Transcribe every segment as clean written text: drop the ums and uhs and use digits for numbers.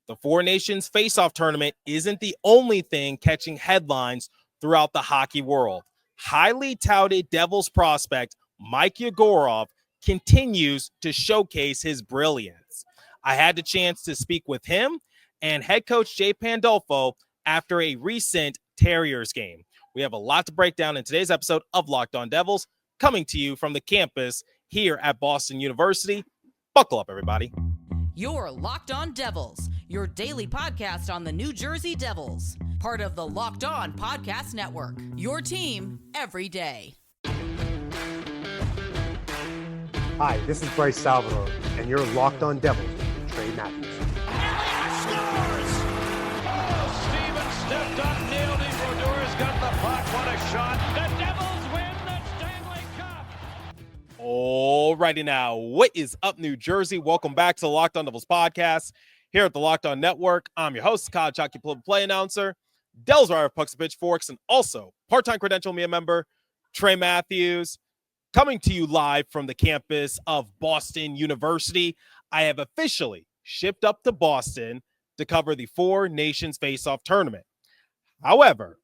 The Four Nations Faceoff tournament isn't the only thing catching headlines throughout the hockey world. Highly touted Devils prospect Mikhail Yegorov continues to showcase his brilliance. I had the chance to speak with him and head coach Jay Pandolfo after a recent Terriers game. We have a lot to break down in today's episode of Locked On Devils, coming to you from the campus here at Boston University. Buckle up, everybody. You're Locked On Devils, your daily podcast on the New Jersey Devils. Part of the Locked On Podcast Network, your team every day. Hi, this is Bryce Salvador, and you're Locked On Devils with Trey Matthews. Elliott scores! Oh, Stevens stepped up, nailed it. Brodor's got the puck. What a shot. The Devils win the Stanley Cup. Alrighty now, what is up, New Jersey? Welcome back to the Locked On Devils podcast here at the Locked On Network. I'm your host, college hockey play announcer, Devils Wire of Pucks and Pitchforks, and also part-time credential media member, Trey Matthews. Coming to you live from the campus of Boston University. I have officially shipped up to Boston to cover the Four Nations Faceoff tournament. However,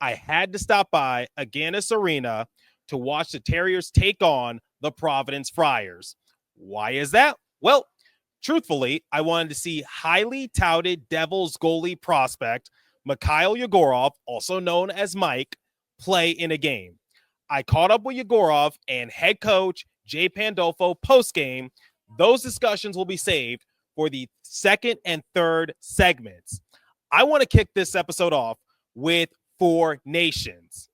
I had to stop by Agganis Arena to watch the Terriers take on the Providence Friars. Why is that? Well, truthfully, I wanted to see highly touted Devils goalie prospect Mikhail Yegorov, also known as Mike, play in a game. I caught up with Yegorov and head coach Jay Pandolfo postgame. Those discussions will be saved for the second and third segments. I want to kick this episode off with Four Nations.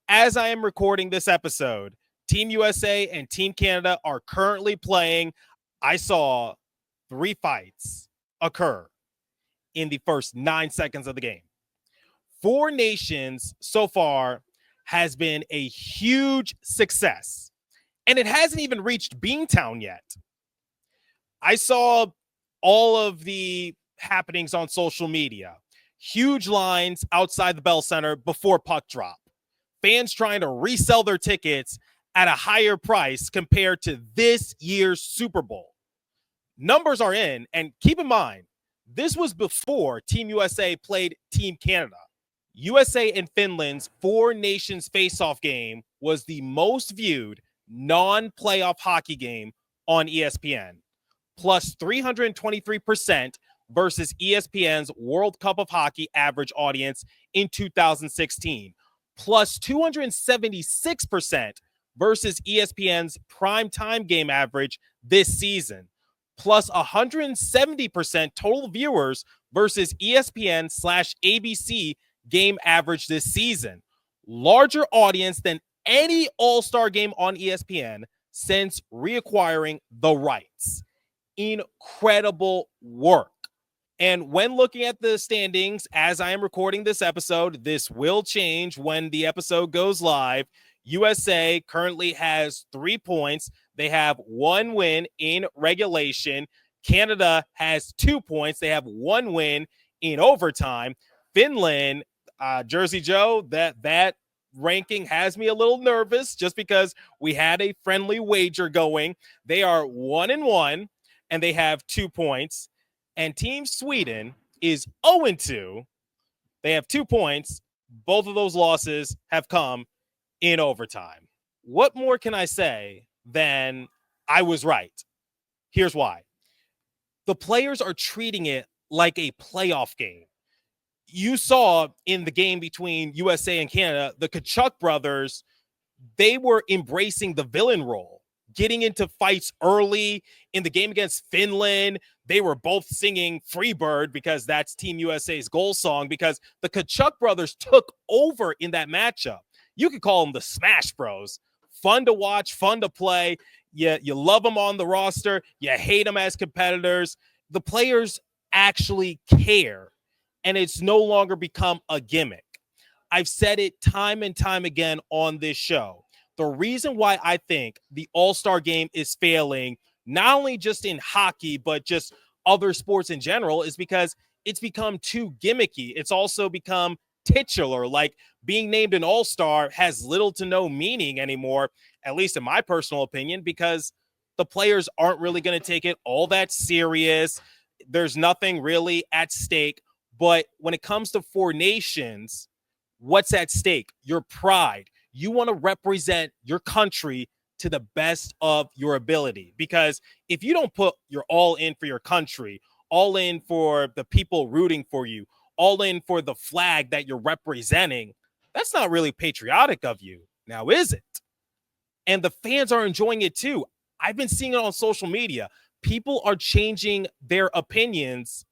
As I am recording this episode, Team USA and Team Canada are currently playing. I saw 3 fights occur in the first 9 seconds of the game. Four Nations so far has been a huge success, and it hasn't even reached Beantown yet. I saw all of the happenings on social media. Huge lines outside the Bell Center before puck drop. Fans trying to resell their tickets at a higher price compared to this year's Super Bowl. Numbers are in, and keep in mind, this was before Team USA played Team Canada. USA and Finland's Four Nations Faceoff game was the most viewed non-playoff hockey game on ESPN, plus 323% versus ESPN's World Cup of Hockey average audience in 2016, plus 276% versus ESPN's primetime game average this season, plus 170% total viewers versus ESPN/ABC game average this season. Larger audience than any all-star game on ESPN since reacquiring the rights. Incredible work. And when looking at the standings, as I am recording this episode, this will change when the episode goes live. USA currently has 3 points. They have 1 win in regulation. Canada has 2 points. They have 1 win in overtime. Finland, Jersey Joe, that ranking has me a little nervous just because we had a friendly wager going. They are 1-1 and they have 2 points. And Team Sweden is 0-2. They have 2 points. Both of those losses have come in overtime. What more can I say than I was right? Here's why. The players are treating it like a playoff game. You saw in the game between USA and Canada, the Tkachuk brothers, they were embracing the villain role, getting into fights early. In the game against Finland, they were both singing Freebird because that's Team USA's goal song, because the Tkachuk brothers took over in that matchup. You could call them the Smash Bros. Fun to watch, fun to play. You love them on the roster. You hate them as competitors. The players actually care. And it's no longer become a gimmick. I've said it time and time again on this show. The reason why I think the All-Star game is failing, not only just in hockey, but just other sports in general, is because it's become too gimmicky. It's also become titular. Like, being named an All-Star has little to no meaning anymore, at least in my personal opinion, because the players aren't really going to take it all that serious. There's nothing really at stake. But when it comes to Four Nations, what's at stake? Your pride. You want to represent your country to the best of your ability. Because if you don't put your all in for your country, all in for the people rooting for you, all in for the flag that you're representing, that's not really patriotic of you. Now, is it? And the fans are enjoying it too. I've been seeing it on social media. People are changing their opinions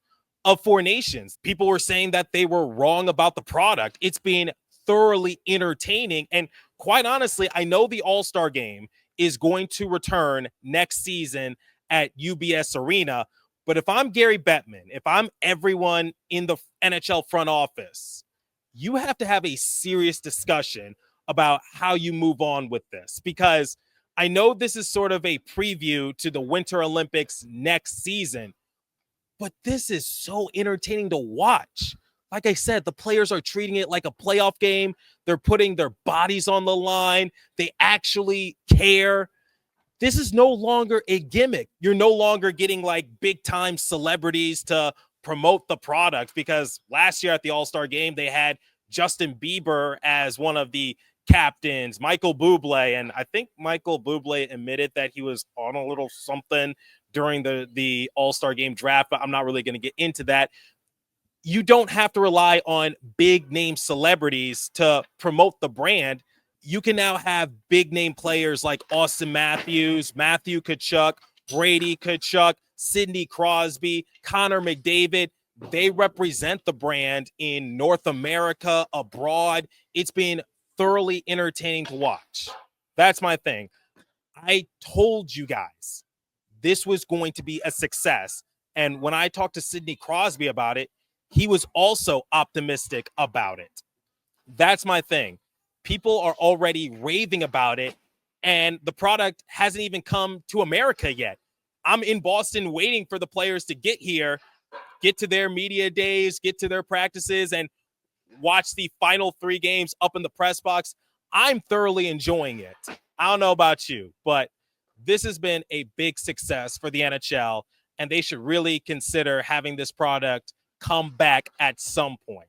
of Four Nations. People were saying that they were wrong about the product. It's been thoroughly entertaining. And quite honestly, I know the All-Star game is going to return next season at UBS Arena. But if I'm Gary Bettman, if I'm everyone in the NHL front office, you have to have a serious discussion about how you move on with this. Because I know this is sort of a preview to the Winter Olympics next season, but this is so entertaining to watch. Like I said, the players are treating it like a playoff game. They're putting their bodies on the line. They actually care. This is no longer a gimmick. You're no longer getting like big time celebrities to promote the product, because last year at the All-Star game, they had Justin Bieber as one of the captains, Michael Bublé. And I think Michael Bublé admitted that he was on a little something during the All-Star game draft, but I'm not really going to get into that. You don't have to rely on big name celebrities to promote the brand. You can now have big name players like Austin Matthews, Matthew Tkachuk, Brady Tkachuk, Sidney Crosby, Connor McDavid. They represent the brand in North America, abroad. It's been thoroughly entertaining to watch. That's my thing. I told you guys this was going to be a success. And when I talked to Sidney Crosby about it, he was also optimistic about it. That's my thing. People are already raving about it, and the product hasn't even come to America yet. I'm in Boston waiting for the players to get here, get to their media days, get to their practices, and watch the final 3 games up in the press box. I'm thoroughly enjoying it. I don't know about you, but this has been a big success for the NHL, and they should really consider having this product come back at some point.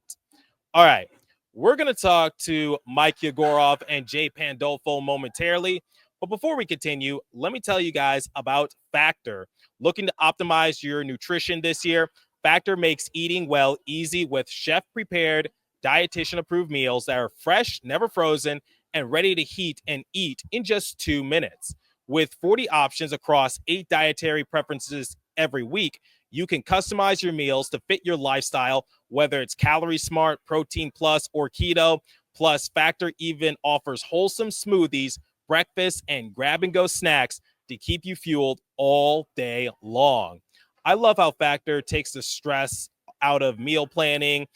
All right. We're going to talk to Mike Yegorov and Jay Pandolfo momentarily. But before we continue, let me tell you guys about Factor. Looking to optimize your nutrition this year, Factor makes eating well easy with chef-prepared, dietitian-approved meals that are fresh, never frozen, and ready to heat and eat in just 2 minutes. With 40 options across 8 dietary preferences every week, you can customize your meals to fit your lifestyle, whether it's calorie smart, protein plus, or keto. Plus, Factor even offers wholesome smoothies, breakfast, and grab-and-go snacks to keep you fueled all day long. I love how Factor takes the stress out of meal planning.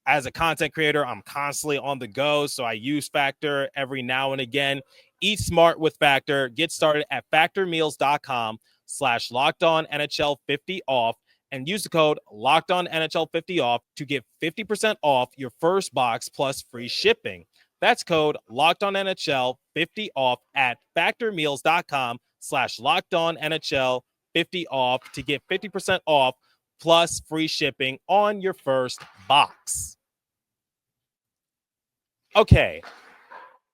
As a content creator, I'm constantly on the go, so I use Factor every now and again. Eat smart with Factor. Get started at factormeals.com/LockedOnNHL50 off and use the code LockedOnNHL50 off to get 50% off your first box plus free shipping. That's code LockedOnNHL50 off at factormeals.com/LockedOnNHL50 off to get 50% off plus free shipping on your first box. Okay.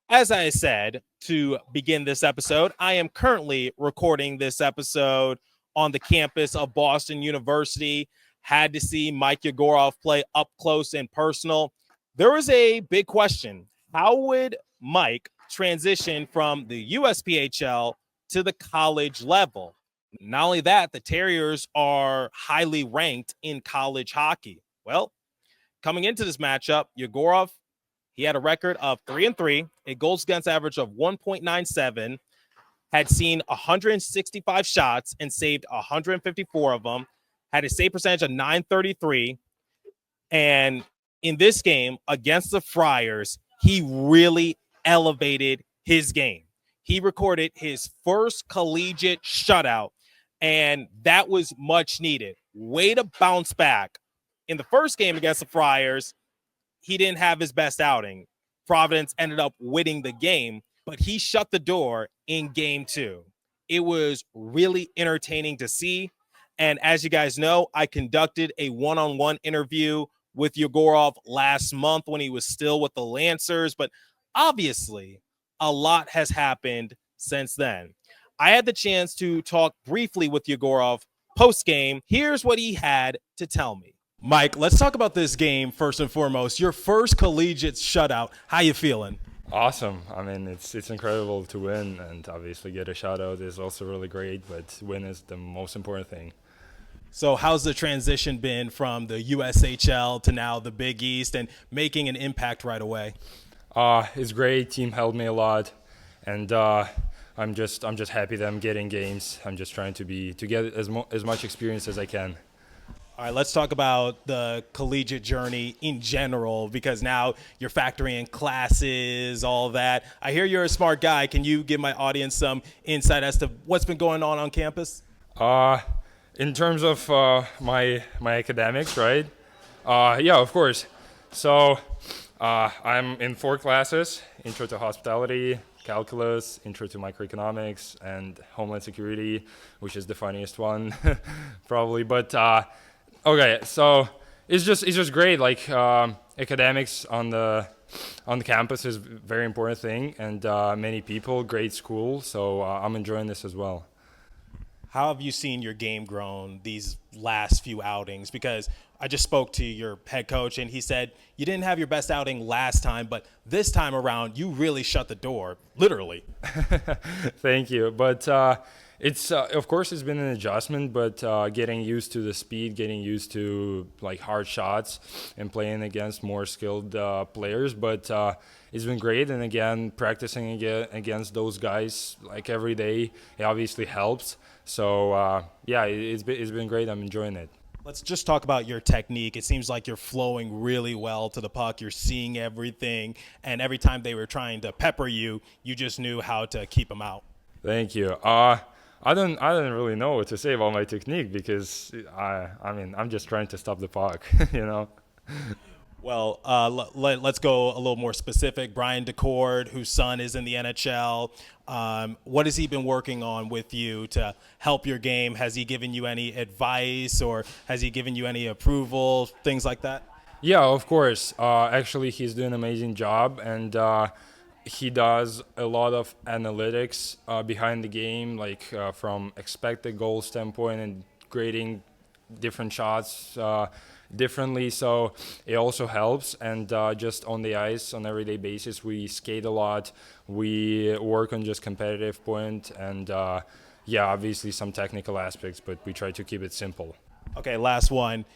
As I said, to begin this episode, I am currently recording this episode on the campus of Boston University. Had to see Mike Yegorov play up close and personal. There was a big question. How would Mike transition from the USPHL to the college level? Not only that, the Terriers are highly ranked in college hockey. Well, coming into this matchup, Yegorov, he had a record of 3-3, a goals against average of 1.97, had seen 165 shots and saved 154 of them, had a save percentage of .933. And in this game against the Friars, he really elevated his game. He recorded his first collegiate shutout, and that was much needed. Way to bounce back. In the first game against the Friars, he didn't have his best outing. Providence ended up winning the game, but he shut the door in game 2. It was really entertaining to see. And as you guys know, I conducted a one-on-one interview with Yegorov last month when he was still with the Lancers, but obviously a lot has happened since then. I had the chance to talk briefly with Yegorov post-game. Here's what he had to tell me. Mike, let's talk about this game first and foremost. Your first collegiate shutout. How you feeling? Awesome. I mean, it's incredible to win, and obviously get a shutout is also really great, but win is the most important thing. So how's the transition been from the USHL to now the Big East and making an impact right away? It's great. Team helped me a lot, and I'm just happy that I'm getting games. I'm just trying to get as much experience as I can. All right, let's talk about the collegiate journey in general, because now you're factoring in classes, all that. I hear you're a smart guy. Can you give my audience some insight as to what's been going on campus? In terms of my academics, right? Yeah, of course. So I'm in 4 classes: Intro to Hospitality, Calculus, Intro to Microeconomics, and Homeland Security, which is the funniest one, probably. But okay, so it's just great. Like academics on the campus is a very important thing, and many people, great school. So I'm enjoying this as well. How have you seen your game grown these last few outings? Because I just spoke to your head coach, and he said you didn't have your best outing last time, but this time around you really shut the door, literally. Thank you. But it's of course it's been an adjustment, but getting used to the speed, getting used to like hard shots, and playing against more skilled players. But it's been great, and again, practicing against those guys like every day, it obviously helps. So yeah, it's been great. I'm enjoying it. Let's just talk about your technique. It seems like you're flowing really well to the puck. You're seeing everything, and every time they were trying to pepper you, you just knew how to keep them out. Thank you. I don't really know what to say about my technique, because I mean, I'm just trying to stop the puck, you know. Well, let's go a little more specific. Brian DeCord, whose son is in the NHL, what has he been working on with you to help your game? Has he given you any advice, or has he given you any approval, things like that? Yeah, of course. Actually, he's doing an amazing job, and he does a lot of analytics behind the game, like from expected goal standpoint and grading different shots differently, so it also helps. And just on the ice on everyday basis, we skate a lot, we work on just competitive point, and yeah, obviously some technical aspects, but we try to keep it simple. Okay, last one.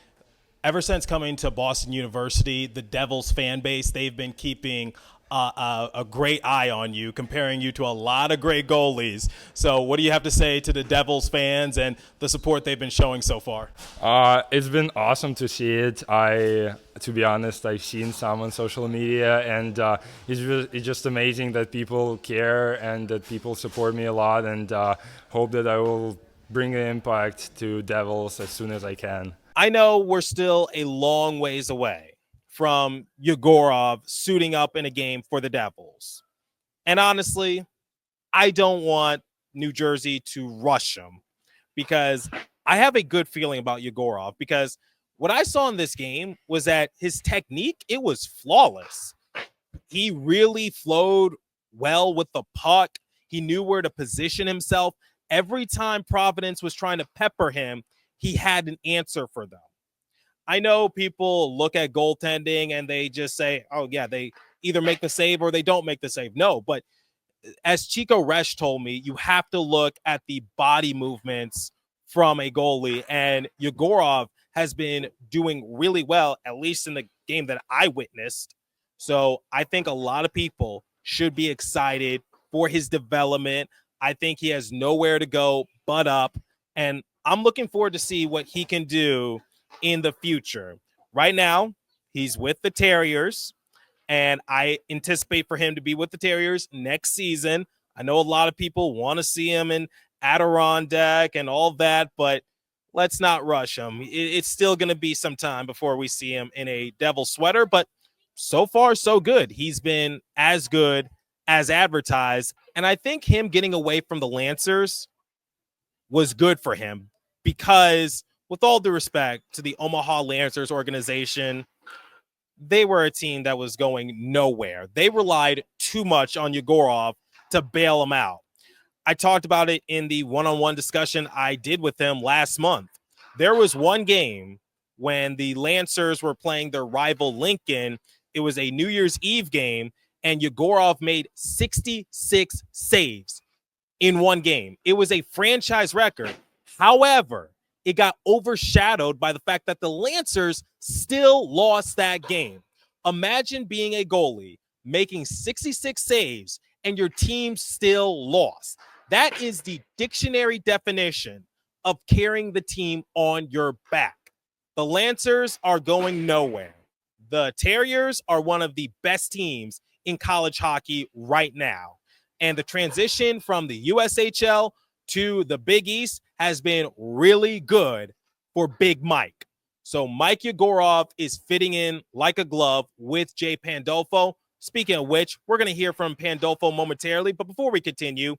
Ever since coming to Boston University, the Devils fan base, they've been keeping a great eye on you, comparing you to a lot of great goalies. So what do you have to say to the Devils fans and the support they've been showing so far? It's been awesome to see it. To be honest, I've seen some on social media, and it's just amazing that people care and that people support me a lot, and hope that I will bring an impact to Devils as soon as I can. I know we're still a long ways away from Yegorov suiting up in a game for the Devils. And honestly, I don't want New Jersey to rush him, because I have a good feeling about Yegorov, because what I saw in this game was that his technique, it was flawless. He really flowed well with the puck. He knew where to position himself. Every time Providence was trying to pepper him, he had an answer for them. I know people look at goaltending and they just say, oh, yeah, they either make the save or they don't make the save. No, but as Chico Resch told me, you have to look at the body movements from a goalie. And Yegorov has been doing really well, at least in the game that I witnessed. So I think a lot of people should be excited for his development. I think he has nowhere to go but up. And I'm looking forward to see what he can do in the future. Right now, he's with the Terriers, and I anticipate for him to be with the Terriers next season. I know a lot of people want to see him in Adirondack and all that, but let's not rush him. It's still going to be some time before we see him in a Devil sweater, but so far, so good. He's been as good as advertised, and I think him getting away from the Lancers was good for him, because with all due respect to the Omaha Lancers organization, they were a team that was going nowhere. They relied too much on Yegorov to bail them out. I talked about it in the one-on-one discussion I did with him last month. There was one game when the Lancers were playing their rival Lincoln. It was a New Year's Eve game, and Yegorov made 66 saves in one game. It was a franchise record. However, it got overshadowed by the fact that the Lancers still lost that game. Imagine being a goalie, making 66 saves, and your team still lost. That is the dictionary definition of carrying the team on your back. The Lancers are going nowhere. The Terriers are one of the best teams in college hockey right now. And the transition from the USHL to the Big East has been really good for Big Mike. So Mike Yegorov is fitting in like a glove with Jay Pandolfo. Speaking of which, we're going to hear from Pandolfo momentarily. But before we continue,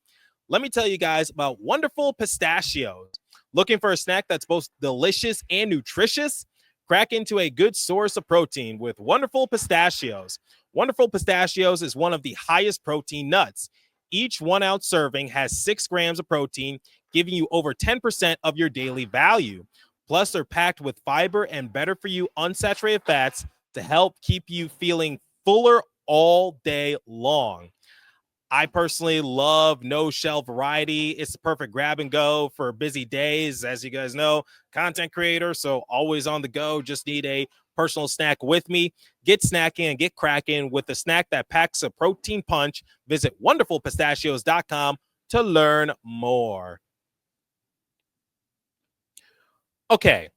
let me tell you guys about wonderful pistachios. Looking for a snack that's both delicious and nutritious? Crack into a good source of protein with Wonderful Pistachios. Wonderful Pistachios is one of the highest protein nuts. Each 1 ounce serving has 6 grams of protein, giving you over 10% of your daily value. Plus, they're packed with fiber and better for you unsaturated fats to help keep you feeling fuller all day long. I personally love no-shell variety. It's the perfect grab and go for busy days. As you guys know, content creator, so always on the go. Just need a personal snack with me. Get snacking and get cracking with a snack that packs a protein punch. Visit wonderfulpistachios.com to learn more. Okay,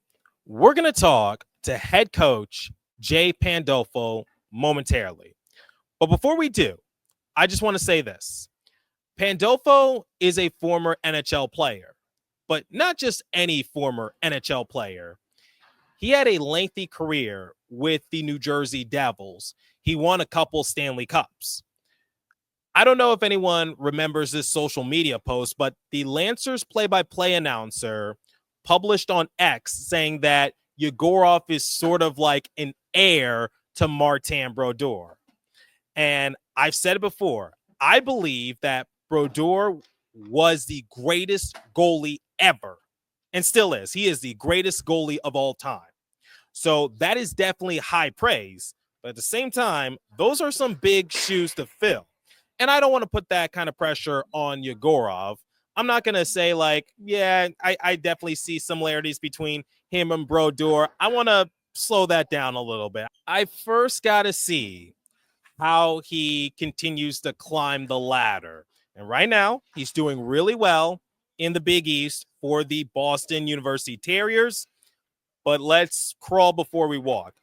we're going to talk to head coach Jay Pandolfo momentarily. But before we do, I just want to say this. Pandolfo is a former NHL player, but not just any former NHL player. He had a lengthy career with the New Jersey Devils. He won a couple Stanley Cups. I don't know if anyone remembers this social media post, but the Lancers play-by-play announcer published on X saying that Yegorov is sort of like an heir to Martin Brodeur. And I've said it before, I believe that Brodeur was the greatest goalie ever and still is. He is the greatest goalie of all time. So that is definitely high praise. But at the same time, those are some big shoes to fill. And I don't want to put that kind of pressure on Yegorov. I'm not going to say like, yeah, I definitely see similarities between him and Brodeur. I want to slow that down a little bit. I first got to see how he continues to climb the ladder. And right now, he's doing really well in the Big East for the Boston University Terriers. But let's crawl before we walk.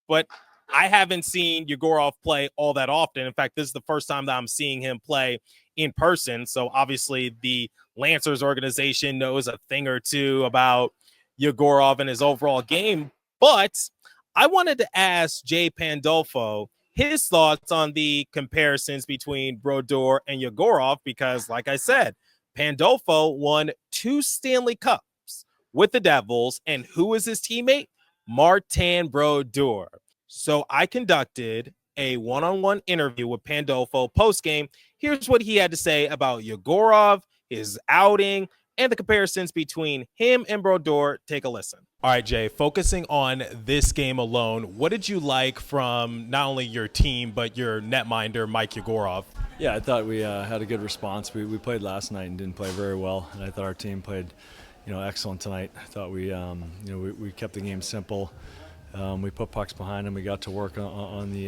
But I haven't seen Yegorov play all that often. In fact, this is the first time that I'm seeing him play in person. So obviously the Lancers organization knows a thing or two about Yegorov and his overall game. But I wanted to ask Jay Pandolfo his thoughts on the comparisons between Brodeur and Yegorov, because like I said, Pandolfo won 2 Stanley Cups with the Devils. And who was his teammate? Martin Brodeur. So I conducted a one-on-one interview with Pandolfo post-game. Here's what he had to say about Yegorov, his outing, and the comparisons between him and Brodeur. Take a listen. All right, Jay, focusing on this game alone, what did you like from not only your team, but your netminder, Mike Yegorov? Yeah, I thought we had a good response. We played last night and didn't play very well, and I thought our team played, excellent tonight. I thought we kept the game simple. We put pucks behind them. We got to work on the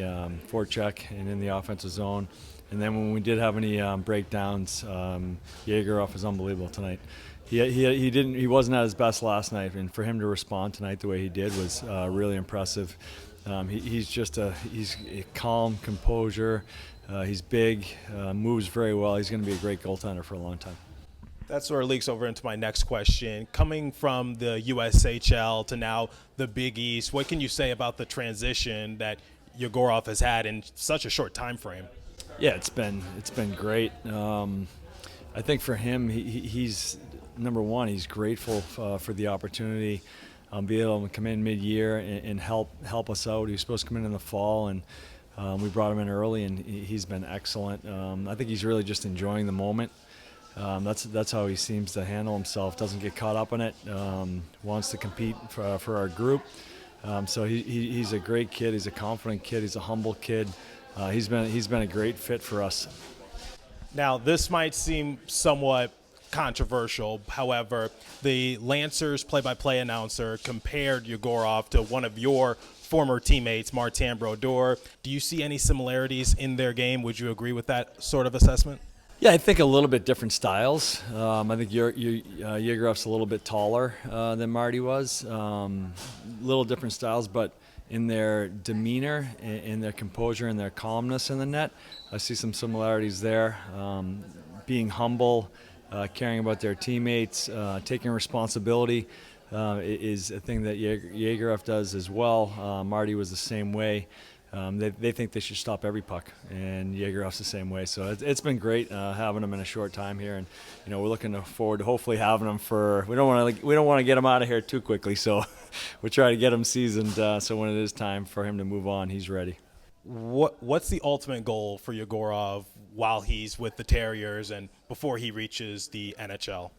forecheck and in the offensive zone. And then when we did have any breakdowns, Yegorov was unbelievable tonight. He wasn't at his best last night, and for him to respond tonight the way he did was really impressive. He's a calm composure. He's big, moves very well. He's going to be a great goaltender for a long time. That sort of leaks over into my next question. Coming from the USHL to now the Big East, what can you say about the transition that Yegorov has had in such a short time frame? Yeah, it's been great. I think for him, he's number one, he's grateful for the opportunity, be able to come in mid-year and help us out. He was supposed to come in the fall, and we brought him in early, and he's been excellent. I think he's really just enjoying the moment. That's how he seems to handle himself. Doesn't get caught up in it. Wants to compete for our group. So he's a great kid. He's a confident kid. He's a humble kid. He's been a great fit for us. Now, this might seem somewhat controversial. However, the Lancers play-by-play announcer compared Yegorov to one of your former teammates, Martin Brodeur. Do you see any similarities in their game? Would you agree with that sort of assessment? Yeah, I think a little bit different styles. I think Yegorov's a little bit taller than Marty was. Little different styles, but in their demeanor, in their composure, and their calmness in the net, I see some similarities there. Being humble, caring about their teammates, taking responsibility is a thing that Yegorov does as well. Marty was the same way. They think they should stop every puck, and Yegorov's the same way. So it's been great having him in a short time here, and we're looking forward to hopefully having him for. We don't want to get him out of here too quickly, so we try to get him seasoned. So when it is time for him to move on, he's ready. What's the ultimate goal for Yegorov while he's with the Terriers and before he reaches the NHL?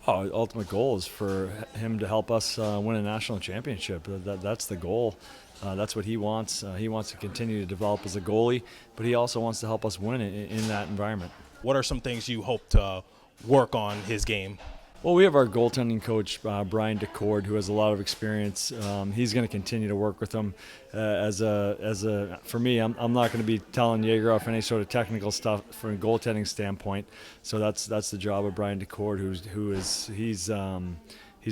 Ultimate goal is for him to help us win a national championship. That's the goal. That's what he wants. He wants to continue to develop as a goalie, but he also wants to help us win in that environment. What are some things you hope to work on his game? Well, we have our goaltending coach, Brian DeCord, who has a lot of experience. He's going to continue to work with him. For me, I'm not going to be telling Yegorov any sort of technical stuff from a goaltending standpoint. So that's the job of Brian DeCord, he's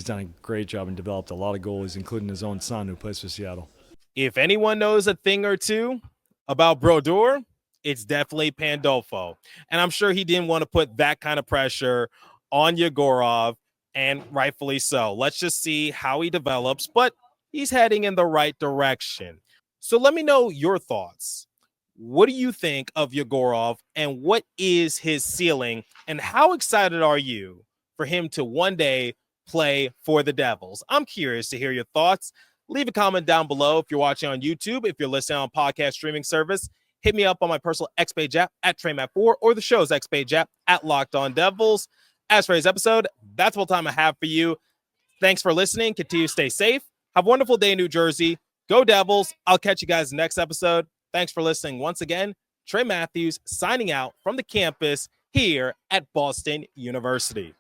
done a great job and developed a lot of goalies, including his own son, who plays for Seattle. If anyone knows a thing or two about Brodeur, it's definitely Pandolfo. And I'm sure he didn't want to put that kind of pressure on Yegorov, and rightfully so. Let's just see how he develops, but he's heading in the right direction. So let me know your thoughts. What do you think of Yegorov, and what is his ceiling, and how excited are you for him to one day play for the Devils? I'm curious to hear your thoughts. Leave a comment down below if you're watching on YouTube. If you're listening on podcast streaming service, hit me up on my personal X page app at TreyMatt4 or the show's X page app at Locked On Devils. As for today's episode, that's all the time I have for you. Thanks for listening. Continue to stay safe. Have a wonderful day in New Jersey. Go Devils. I'll catch you guys next episode. Thanks for listening once again. Trey Matthews signing out from the campus here at Boston University.